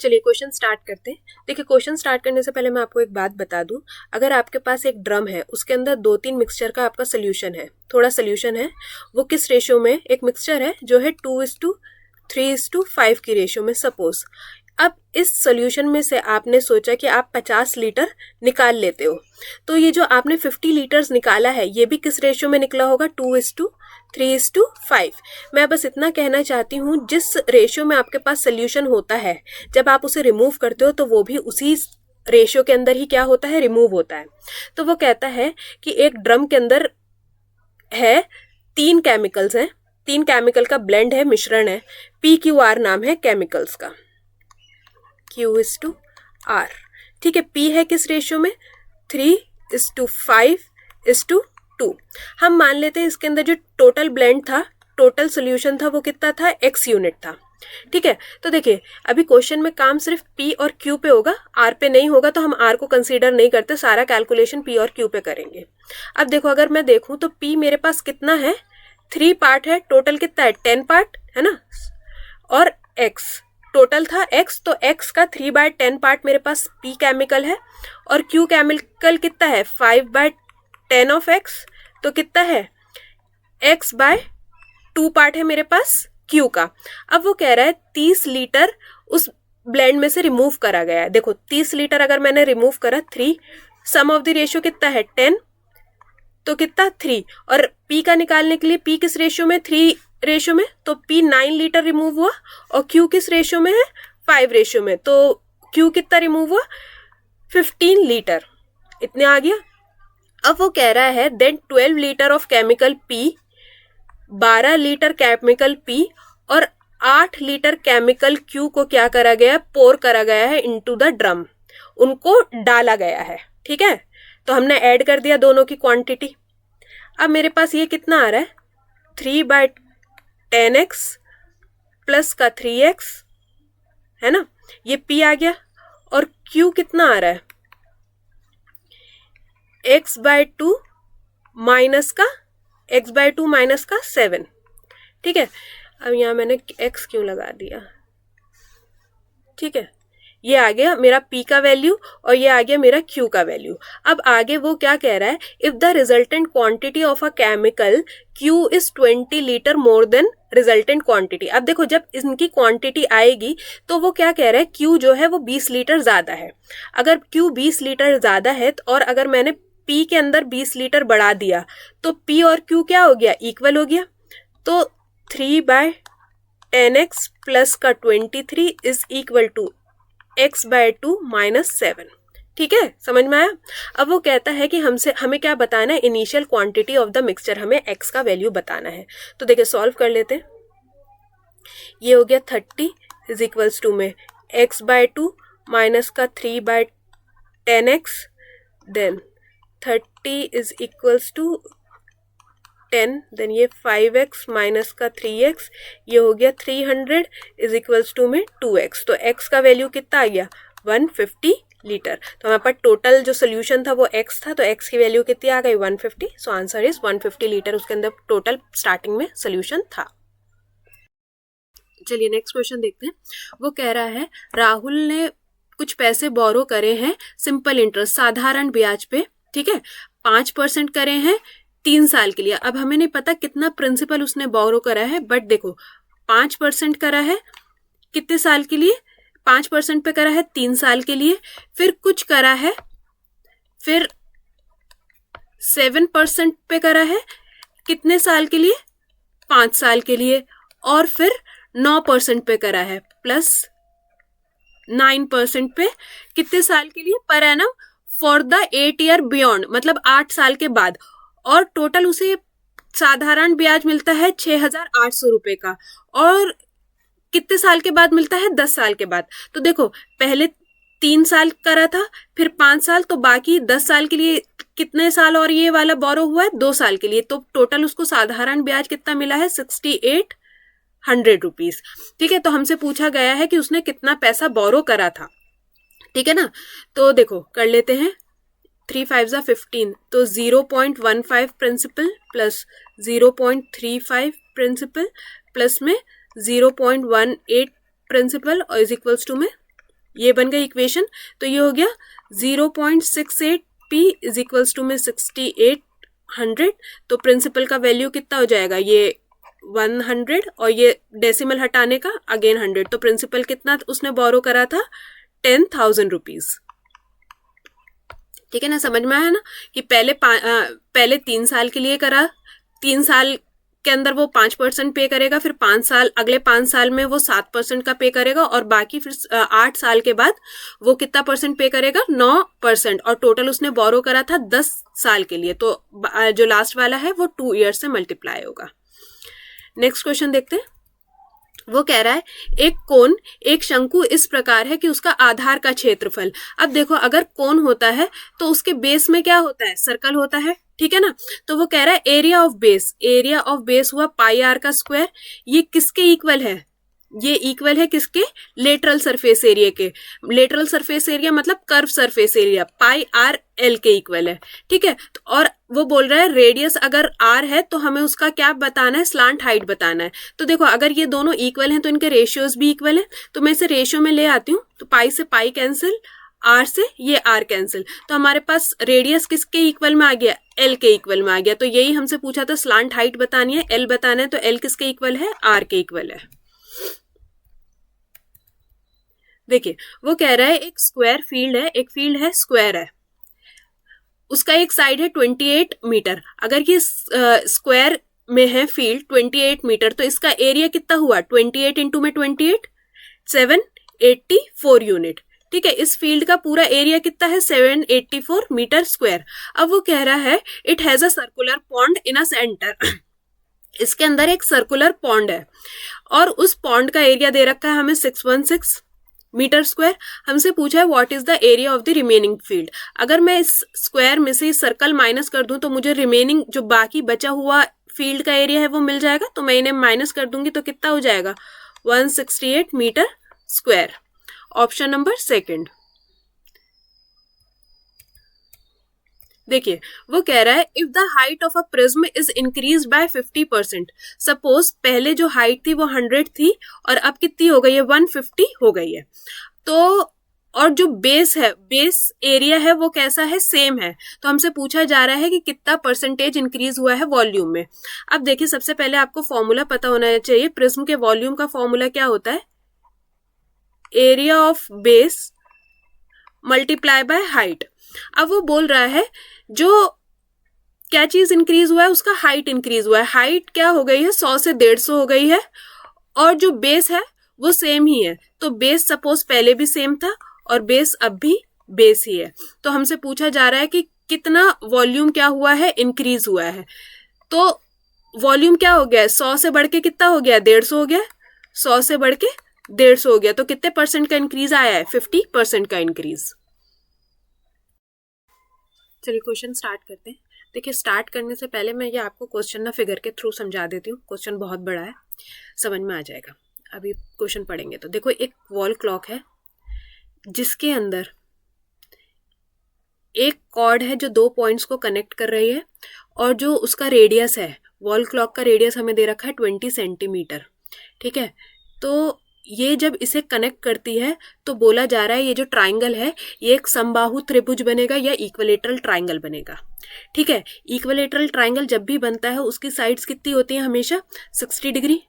चलिए क्वेश्चन स्टार्ट करते हैं। देखिए क्वेश्चन स्टार्ट करने से पहले मैं आपको एक बात बता दूं, अगर आपके पास एक ड्रम है, उसके अंदर 2-3 मिक्सचर का आपका सोल्यूशन है, थोड़ा सोल्यूशन है, वो किस रेशियो में, एक मिक्सचर है जो है 2:3:5 की रेशियो में सपोज। अब इस सोल्यूशन में से आपने सोचा कि आप 50 लीटर निकाल लेते हो, तो ये जो आपने 50 लीटर्स निकाला है ये भी किस रेशियो में निकला होगा, 2:3:5। मैं बस इतना कहना चाहती हूँ, जिस रेशियो में आपके पास सोल्यूशन होता है, जब आप उसे रिमूव करते हो तो वो भी उसी रेशियो के अंदर ही क्या होता है, रिमूव होता है। तो वो कहता है कि एक ड्रम के अंदर है 3 केमिकल्स हैं, 3 केमिकल का ब्लेंड है, मिश्रण है, PQR नाम है केमिकल्स का, Q:R, ठीक है। P है किस रेशियो में, 3:5:2। हम मान लेते हैं इसके अंदर जो टोटल ब्लेंड था, टोटल सोल्यूशन था, वो कितना था, X यूनिट था, ठीक है। तो देखिए अभी क्वेश्चन में काम सिर्फ P और Q पे होगा, R पे नहीं होगा, तो हम R को कंसीडर नहीं करते, सारा कैलकुलेशन P और Q पे करेंगे। अब देखो अगर मैं देखूं तो P मेरे पास कितना है, 3 पार्ट है, टोटल कितना है, 10 पार्ट है ना, और X टोटल था X, तो X का 3/10 पार्ट मेरे पास P केमिकल है, और Q केमिकल कितना है, 5/10 ऑफ X, तो कितना है, X/2 पार्ट है मेरे पास Q का। अब वो कह रहा है 30 लीटर उस ब्लेंड में से रिमूव करा गया है। देखो 30 लीटर अगर मैंने रिमूव करा, 3, सम ऑफ द रेशियो कितना है, 10, तो कितना 3, और P का निकालने के लिए P किस रेशियो में, 3 रेशियो में, तो P 9 लीटर रिमूव हुआ, और Q किस रेशियो में है, 5 रेशियो में, तो Q कितना रिमूव हुआ, 15 लीटर, इतने आ गया। अब वो कह रहा है then 12 litre of chemical P, 12 litre chemical P और 8 लीटर केमिकल Q को क्या करा गया, पोर करा गया है इनटू द ड्रम, उनको डाला गया है, ठीक है। तो हमने ऐड कर दिया दोनों की क्वांटिटी। अब मेरे पास ये कितना आ रहा है, 3/10x प्लस का 3x है ना, ये P आ गया, और Q कितना आ रहा है, x/2 माइनस का 7, ठीक है। अब यहाँ मैंने x क्यों लगा दिया, ठीक है, ये आ गया मेरा P का वैल्यू और ये आ गया मेरा Q का वैल्यू। अब आगे वो क्या कह रहा है, if the resultant quantity of a chemical Q is 20 litre more than resultant quantity. अब देखो जब इनकी क्वांटिटी आएगी तो वो क्या कह रहा है, Q जो है वो 20 लीटर ज्यादा है। अगर Q 20 लीटर ज्यादा है और अगर मैंने P के अंदर 20 लीटर बढ़ा दिया तो P और Q क्या हो गया, इक्वल हो गया। तो 3/10x प्लस का 23 is equal to x/2 minus 7, ठीक है, समझ में आया। अब वो कहता है कि हमें क्या बताना है, initial quantity of the mixture, हमें x का वैल्यू बताना है। तो देखिए सॉल्व कर लेते हैं। ये हो गया 30 इज इक्वल्स टू में x/2 माइनस का 3/10x, then 30 is equals to 10, then ये 5x माइनस का 3x, ये हो गया 300 इज इक्वल्स टू में 2x। तो x का वैल्यू कितना आ गया, 150 लीटर। तो हमारे पास टोटल जो सोल्यूशन था वो x था, तो x की वैल्यू कितनी आ गई, 150। सो आंसर इज 150 लीटर उसके अंदर टोटल स्टार्टिंग में सोल्यूशन था। चलिए नेक्स्ट क्वेश्चन देखते हैं। वो कह रहा है राहुल ने कुछ पैसे बोरो करे हैं सिंपल इंटरेस्ट साधारण ब्याज पे, ठीक है, 5% करे हैं 3 साल के लिए। अब हमें नहीं पता कितना प्रिंसिपल उसने बोरो करा है, बट देखो 5% करा है कितने साल के लिए, 5% पे करा है 3 साल के लिए, फिर कुछ करा है, फिर 7% पे करा है कितने साल के लिए, 5 साल के लिए, और फिर 9% पे करा है प्लस 9% पे कितने साल के लिए, per annum for the 8 year beyond, मतलब 8 साल के बाद, और टोटल उसे साधारण ब्याज मिलता है 6,800 रुपए का, और कितने साल के बाद मिलता है, 10 साल के बाद। तो देखो पहले 3 साल करा था, फिर 5 साल, तो बाकी 10 साल के लिए कितने साल और ये वाला बोरो हुआ है, 2 साल के लिए, तो टोटल उसको साधारण ब्याज कितना मिला है, 6,800 रुपीज। ठीक है, तो हमसे पूछा गया है कि उसने कितना पैसा बोरो करा था, ठीक है ना। तो देखो कर लेते हैं, 3 5 15, तो 0.15 प्रिंसिपल प्लस 0.35 प्रिंसिपल प्लस में 0.18 प्रिंसिपल और इज इक्वल्स टू में ये बन गई इक्वेशन। तो ये हो गया 0.68 p इज इक्वल्स टू में 6,800। तो प्रिंसिपल का वैल्यू कितना हो जाएगा, ये 100 और ये डेसिमल हटाने का अगेन 100, तो प्रिंसिपल कितना उसने बोरो करा था, 10,000 रुपीज। ठीक है ना, समझ में आया ना कि पहले 3 साल के लिए करा, 3 साल के अंदर वो 5% पे करेगा, फिर 5 साल, अगले 5 साल में वो 7% का पे करेगा, और बाकी फिर 8 साल के बाद वो कितना परसेंट पे करेगा, 9%, और टोटल उसने बोरो करा था 10 साल के लिए, तो जो लास्ट वाला है वो 2 ईयर से मल्टीप्लाई होगा। नेक्स्ट क्वेश्चन देखते हैं। वो कह रहा है एक कोण, एक शंकु इस प्रकार है कि उसका आधार का क्षेत्रफल। अब देखो अगर कोण होता है तो उसके बेस में क्या होता है, सर्कल होता है, ठीक है ना। तो वो कह रहा है area of base, area of base हुआ पाई आर का स्क्वायर, ये किसके इक्वल है, ये इक्वल है किसके, लेटरल सरफेस एरिया के। लेटरल सरफेस एरिया मतलब कर्व सरफेस एरिया, पाई आर एल के इक्वल है, ठीक है। और वो बोल रहा है रेडियस अगर आर है तो हमें उसका क्या बताना है, स्लांट हाइट बताना है। तो देखो अगर ये दोनों इक्वल हैं तो इनके रेशियोज भी इक्वल है, तो मैं इसे रेशियो में ले आती हूँ, तो पाई से पाई कैंसिल, आर से ये आर कैंसिल, तो हमारे पास रेडियस किसके इक्वल में आ गया, एल के इक्वल में आ गया। तो यही हमसे पूछा था, स्लांट हाइट बतानी है, एल बताना है, तो एल किसके इक्वल है, आर के इक्वल है। देखिए वो कह रहा है एक स्क्वायर फील्ड है, एक फील्ड है स्क्वायर है, उसका एक साइड है 28 मीटर। अगर ये स्क्वायर में है फील्ड 28 मीटर, तो इसका एरिया कितना हुआ, 28 इंटू में 28, 784 यूनिट। ठीक है, इस फील्ड का पूरा एरिया कितना है, 784 मीटर स्क्वायर। अब वो कह रहा है it has a circular pond in a centre, इसके अंदर एक सर्कुलर पॉन्ड है, और उस पॉन्ड का एरिया दे रखा है हमें 616 मीटर स्क्वायर। हमसे पूछा है what is the area of the remaining field. अगर मैं इस स्क्वायर में से सर्कल माइनस कर दूं तो मुझे रिमेनिंग जो बाकी बचा हुआ फील्ड का एरिया है वो मिल जाएगा, तो मैं इन्हें माइनस कर दूंगी तो कितना हो जाएगा, 168 metre square. Option number second. देखिए वो कह रहा है if the height of a prism is increase by 50%, suppose पहले जो हाइट थी वो 100 थी और अब कितनी हो गई है, 150 हो गई है। तो और जो बेस है, बेस एरिया है वो कैसा है, सेम है। तो हमसे पूछा जा रहा है कि कितना परसेंटेज इंक्रीज हुआ है वॉल्यूम में। अब देखिए सबसे पहले आपको फॉर्मूला पता होना चाहिए, प्रिज्म के वॉल्यूम का फॉर्मूला क्या होता है, area of base multiply by height. अब वो बोल रहा है जो क्या चीज इंक्रीज हुआ है, उसका हाइट इंक्रीज हुआ है। हाइट क्या हो गई है, 100 से 150 हो गई है, और जो बेस है वो सेम ही है। तो बेस सपोज पहले भी सेम था और बेस अब भी बेस ही है। तो हमसे पूछा जा रहा है कि कितना वॉल्यूम क्या हुआ है, इंक्रीज हुआ है। तो वॉल्यूम क्या हो गया है, 100 से बढ़ के कितना हो गया, 150 हो गया, 100 से बढ़ के 150 हो गया। तो कितने परसेंट का इंक्रीज आया है, 50% का इंक्रीज। चलिए क्वेश्चन स्टार्ट करते हैं। देखिए स्टार्ट करने से पहले मैं ये आपको क्वेश्चन ना फिगर के थ्रू समझा देती हूँ, क्वेश्चन बहुत बड़ा है, समझ में आ जाएगा। अभी क्वेश्चन पढ़ेंगे तो देखो एक वॉल क्लॉक है जिसके अंदर एक कॉर्ड है जो 2 पॉइंट्स को कनेक्ट कर रही है, और जो उसका रेडियस है, वॉल क्लॉक का रेडियस हमें दे रखा है 20 सेंटीमीटर। ठीक है, तो ये जब इसे कनेक्ट करती है तो बोला जा रहा है ये जो ट्राइंगल है ये एक समबाहु त्रिभुज बनेगा या इक्विलेटरल ट्राइंगल बनेगा। ठीक है, इक्विलेटरल ट्राइंगल जब भी बनता है उसकी साइड्स कितनी होती हैं? हमेशा 60 डिग्री।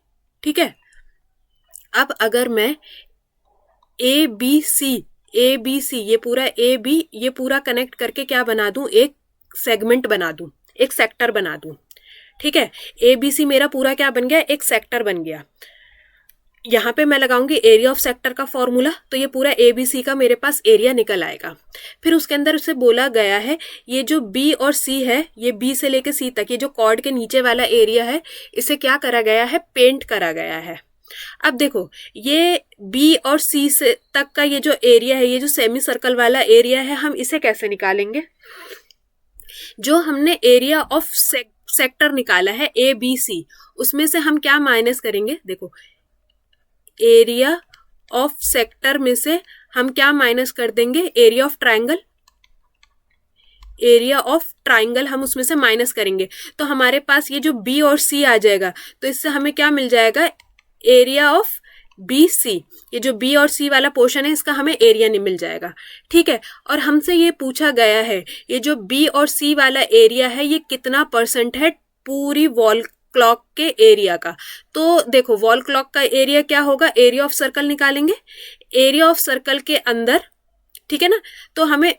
ठीक है, अब अगर मैं ए बी सी ये पूरा ए बी ये पूरा कनेक्ट करके क्या बना दूं? एक सेगमेंट बना दूं, एक सेक्टर बना दूं। ठीक है, ए बी सी मेरा पूरा क्या बन गया? एक सेक्टर बन गया। यहाँ पे मैं लगाऊंगी एरिया ऑफ सेक्टर का फॉर्मूला, तो ये पूरा ए बी सी का मेरे पास एरिया निकल आएगा। फिर उसके अंदर उसे बोला गया है ये जो बी और सी है, ये बी से लेके सी तक ये जो कॉर्ड के नीचे वाला एरिया है, इसे क्या करा गया है? पेंट करा गया है। अब देखो ये बी और सी से तक का ये जो एरिया है, ये जो सेमी सर्कल वाला एरिया है, हम इसे कैसे निकालेंगे? जो हमने एरिया ऑफ सेक्टर निकाला है ए बी सी, उसमें से हम क्या माइनस करेंगे? देखो एरिया ऑफ सेक्टर में से हम क्या माइनस कर देंगे? Area of triangle. Area of triangle हम उसमें से माइनस करेंगे तो हमारे पास ये जो बी और सी आ जाएगा, तो इससे हमें क्या मिल जाएगा? Area of B C. ये जो बी और सी वाला पोर्शन है इसका हमें एरिया नहीं मिल जाएगा। ठीक है, और हमसे ये पूछा गया है ये जो बी और सी वाला एरिया है ये कितना % है पूरी वॉल क्लॉक के एरिया का। तो देखो वॉल क्लॉक का एरिया क्या होगा? एरिया ऑफ सर्कल निकालेंगे। एरिया ऑफ सर्कल के अंदर, ठीक है ना, तो हमें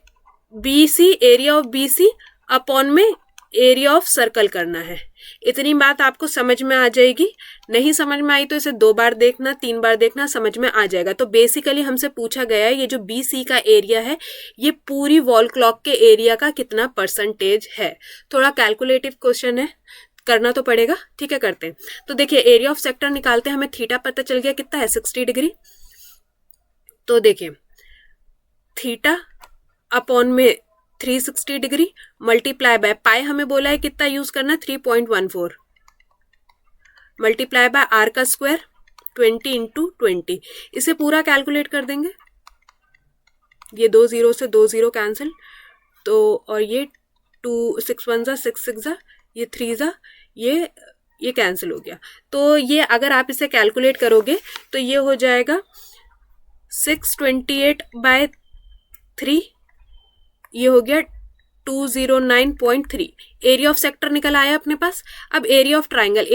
B C area of B C upon में एरिया ऑफ सर्कल करना है। इतनी बात आपको समझ में आ जाएगी। नहीं समझ में आई तो इसे 2 बार देखना, 3 बार देखना, समझ में आ जाएगा। तो बेसिकली हमसे पूछा गया है ये जो बी सी का एरिया है ये पूरी वॉल क्लॉक के एरिया का कितना % है। थोड़ा कैलकुलेटिव क्वेश्चन है, करना तो पड़ेगा। ठीक है, करते हैं। तो देखिए एरिया ऑफ सेक्टर निकालते हैं, हमें थीटा पता चल गया कितना है? 60 डिग्री। तो देखिए थीटा अपॉन में 360 डिग्री मल्टीप्लाई बाय पाई हमें बोला है कितना यूज करना? 3.14 मल्टीप्लाई बाय आर का स्क्वायर 20 इंटू 20। इसे पूरा कैलकुलेट कर देंगे। ये 2 0 से 2 0 कैंसिल, तो और ये 2 6 1 जा 6 6 जा, ये 3 जा, ये कैंसिल हो गया। तो ये अगर आप इसे कैलकुलेट करोगे तो ये हो जाएगा 628/3, ये हो गया 209.3। एरिया ऑफ सेक्टर निकल आया अपने पास। अब area of triangle,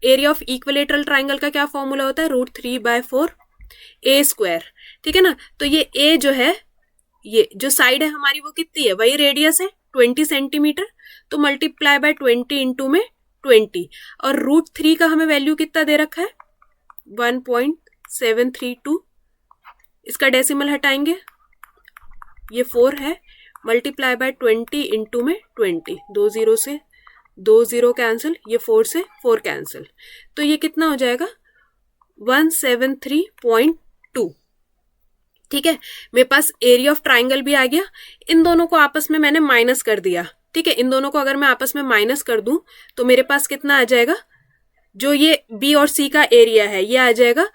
area of equilateral triangle का क्या फॉर्मूला होता है? √3/4 ए स्क्वायर। ठीक है ना, तो ये ए जो है, ये जो साइड है हमारी वो कितनी है? वही रेडियस है 20 सेंटीमीटर, तो मल्टीप्लाई बाय 20 इंटू में 20, और √3 का हमें वैल्यू कितना दे रखा है? 1.732। इसका डेसिमल हटाएंगे, ये 4 है, मल्टीप्लाई बाय 20 इंटू में 20, 2 0 से 2 0 कैंसिल, ये 4 से 4 कैंसिल, तो ये कितना हो जाएगा? 173.2। ठीक है, मेरे पास एरिया ऑफ ट्राइंगल भी आ गया। इन दोनों को आपस में मैंने माइनस कर दिया। ठीक है, इन दोनों को अगर मैं आपस में माइनस कर दूं तो मेरे पास कितना आ जाएगा? जो ये बी और सी का एरिया है ये आ जाएगा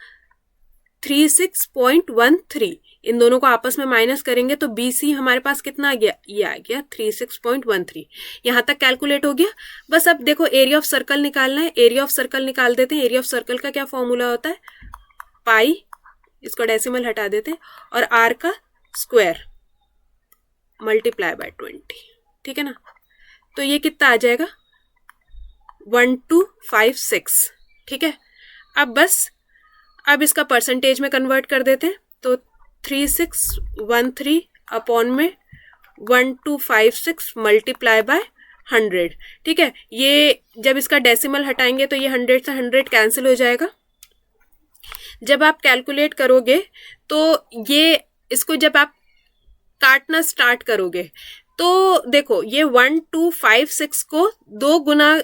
36.13। इन दोनों को आपस में माइनस करेंगे तो बी सी हमारे पास कितना आ गया? ये आ गया 36.13। यहां तक कैलकुलेट हो गया। बस अब देखो एरिया ऑफ सर्कल निकालना है। एरिया ऑफ सर्कल निकाल देते हैं। एरिया ऑफ सर्कल का क्या फॉर्मूला होता है? पाई, इसको डेसिमल हटा देते हैं, और आर का स्क्वायर मल्टीप्लाई बाय 20। ठीक है ना, तो ये कितना आ जाएगा? 1256। ठीक है, अब बस अब इसका परसेंटेज में कन्वर्ट कर देते हैं। तो 3613 अपॉन में 1256 मल्टीप्लाई बाय 100। ठीक है, ये जब इसका डेसिमल हटाएंगे तो ये 100 से 100 कैंसिल हो जाएगा। जब आप कैलकुलेट करोगे तो ये इसको जब आप काटना स्टार्ट करोगे तो देखो ये 1256 को 2 गुना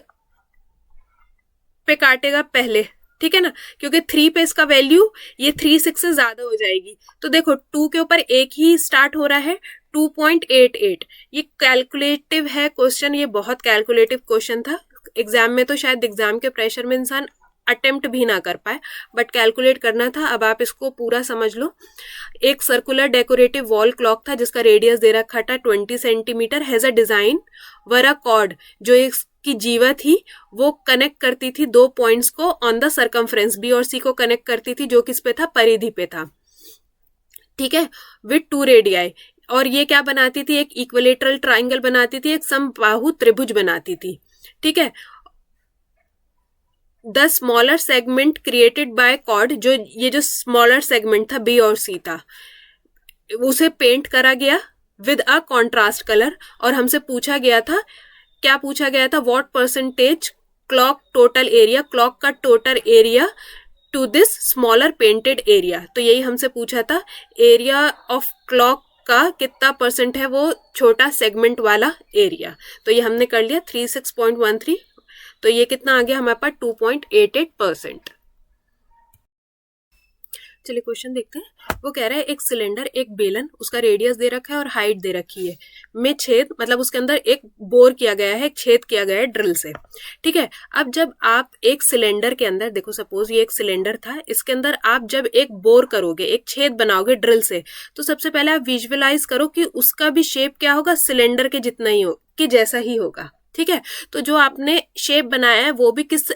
पे काटेगा पहले। ठीक है ना, क्योंकि 3 पे इसका वैल्यू ये 36 से ज्यादा हो जाएगी। तो देखो 2 के ऊपर 1 ही स्टार्ट हो रहा है, 2.88। ये कैलकुलेटिव है क्वेश्चन, ये बहुत कैलकुलेटिव क्वेश्चन था। एग्जाम में तो शायद एग्जाम के प्रेशर में इंसान अटेम्प्ट भी ना कर पाए, बट कैलकुलेट करना था। अब आप इसको पूरा समझ लो। एक सर्कुलर डेकोरेटिव वॉल क्लॉक था जिसका रेडियस दे रखा था 20 centimetre, has a design were a cord, जो एक कि जीवा थी वो कनेक्ट करती थी दो पॉइंट्स को ऑन द सर्कमफ्रेंस, बी और सी को कनेक्ट करती थी, जो किस पे था, परिधि पे था, ठीक है, विथ 2 रेडियाई। और ये क्या बनाती थी, एक इक्विलेटरल ट्राइंगल बनाती थी, एक समबाहु त्रिभुज बनाती थी, ठीक है। The smaller segment created by chord, जो ये जो स्मॉलर सेगमेंट था बी और सी था, उसे पेंट करा गया विद अ कॉन्ट्रास्ट कलर। और हमसे पूछा गया था, क्या पूछा गया था, what percentage clock total area, clock का total area to this smaller painted area. तो यही हमसे पूछा था, एरिया ऑफ क्लॉक का कितना परसेंट है वो छोटा सेगमेंट वाला एरिया। तो ये हमने कर लिया 36.13। तो ये कितना आ गया हमारे पास, 2.88%। चलिए क्वेश्चन देखते हैं। वो कह रहा है एक सिलेंडर, एक बेलन, उसका रेडियस दे रखा है और हाइट दे रखी है, में छेद, मतलब उसके अंदर एक बोर किया गया है, एक छेद किया गया है ड्रिल से, ठीक है। अब जब आप एक सिलेंडर के अंदर, देखो सपोज ये एक सिलेंडर था, इसके अंदर आप जब एक बोर करोगे, एक छेद बनाओगे ड्रिल से, तो सबसे पहले आप विजुअलाइज करो कि उसका भी शेप क्या होगा, सिलेंडर के जितना ही हो, कि जैसा ही होगा, ठीक है। तो जो आपने शेप बनाया है वो भी किस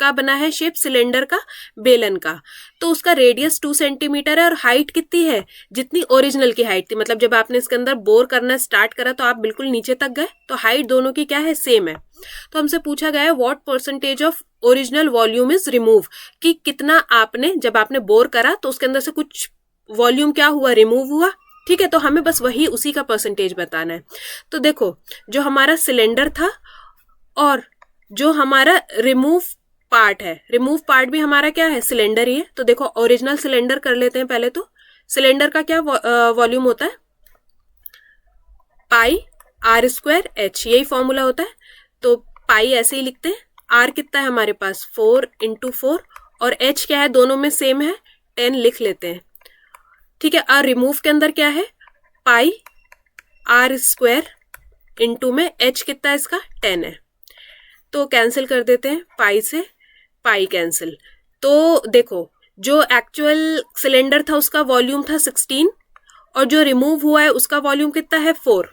का बना है शेप, सिलेंडर का, बेलन का। तो उसका रेडियस 2 सेंटीमीटर है और हाइट कितनी है, जितनी ओरिजिनल की हाइट थी, मतलब जब आपने इसके अंदर बोर करना स्टार्ट करा तो आप बिल्कुल नीचे तक गए, तो हाइट दोनों की क्या है, सेम है। तो हमसे पूछा गया है what percentage of original volume is remove, कि कितना आपने, जब आपने बोर करा तो उसके अंदर से कुछ वॉल्यूम क्या हुआ, रिमूव हुआ, ठीक है। तो हमें बस वही उसी का परसेंटेज बताना है। तो देखो, जो हमारा सिलेंडर था और जो हमारा रिमूव पार्ट है, रिमूव पार्ट भी हमारा क्या है, सिलेंडर ही है। तो देखो ओरिजिनल सिलेंडर कर लेते हैं पहले। तो सिलेंडर का क्या वॉल्यूम होता है, पाई आर स्क्वायर एच, यही फॉर्मूला होता है। तो पाई ऐसे ही लिखते हैं, आर कितना है हमारे पास, 4 × 4, और एच क्या है, दोनों में सेम है, 10 लिख लेते हैं, ठीक है। और रिमूव के अंदर क्या है, पाई आर स्क्वायर इंटू में एच कितना है इसका, 10 है। तो कैंसिल कर देते हैं, पाई से पाई कैंसिल। तो देखो जो एक्चुअल सिलेंडर था उसका वॉल्यूम था 16 और जो रिमूव हुआ है उसका वॉल्यूम कितना है, 4।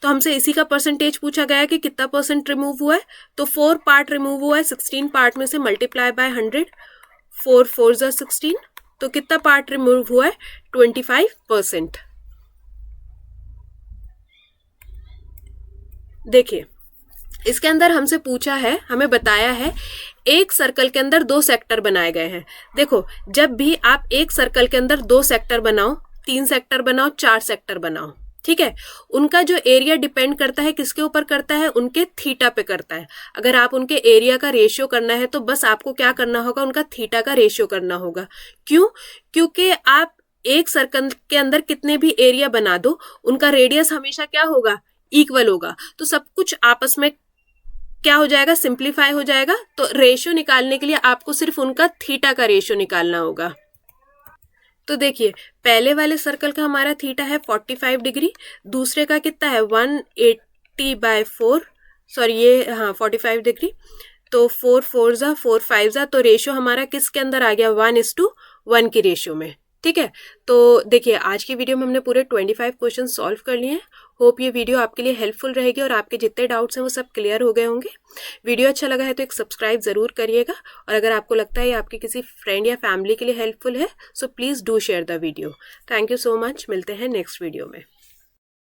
तो हमसे इसी का परसेंटेज पूछा गया है कि कितना परसेंट रिमूव हुआ है। तो 4 पार्ट रिमूव हुआ है, 16 पार्ट में से मल्टीप्लाई बाय 100, 4 4 = 16। तो कितना पार्ट रिमूव हुआ है, 25%। देखिए इसके अंदर हमसे पूछा है, हमें बताया है एक सर्कल के अंदर 2 सेक्टर बनाए गए हैं। देखो जब भी आप एक सर्कल के अंदर 2 सेक्टर बनाओ, 3 सेक्टर बनाओ, 4 सेक्टर बनाओ, ठीक है, उनका जो एरिया डिपेंड करता है किसके ऊपर करता है, उनके थीटा पे करता है। अगर आप उनके एरिया का रेशियो करना है तो बस आपको क्या करना होगा, उनका थीटा का रेशियो करना होगा। क्यों, क्योंकि आप एक सर्कल के अंदर कितने भी एरिया बना दो, उनका रेडियस हमेशा क्या होगा, इक्वल होगा। तो सब कुछ आपस में क्या हो जाएगा, सिंप्लीफाई हो जाएगा। तो रेशियो निकालने के लिए आपको सिर्फ उनका थीटा का रेशियो निकालना होगा। तो देखिए पहले वाले सर्कल का हमारा थीटा है 45 डिग्री, दूसरे का कितना है 180/4, सॉरी ये हाँ 45 डिग्री। तो 4 4 = 4 5 = तो रेशियो हमारा किसके अंदर आ गया, 1:1 की रेशियो में, ठीक है। तो देखिए आज की वीडियो में हमने पूरे 25 क्वेश्चन सॉल्व कर लिए हैं। होप ये वीडियो आपके लिए हेल्पफुल रहेगी और आपके जितने डाउट्स हैं वो सब क्लियर हो गए होंगे। वीडियो अच्छा लगा है तो एक सब्सक्राइब ज़रूर करिएगा, और अगर आपको लगता है ये आपके किसी फ्रेंड या फैमिली के लिए हेल्पफुल है so please do share the video. Thank you so much, मिलते हैं नेक्स्ट वीडियो में।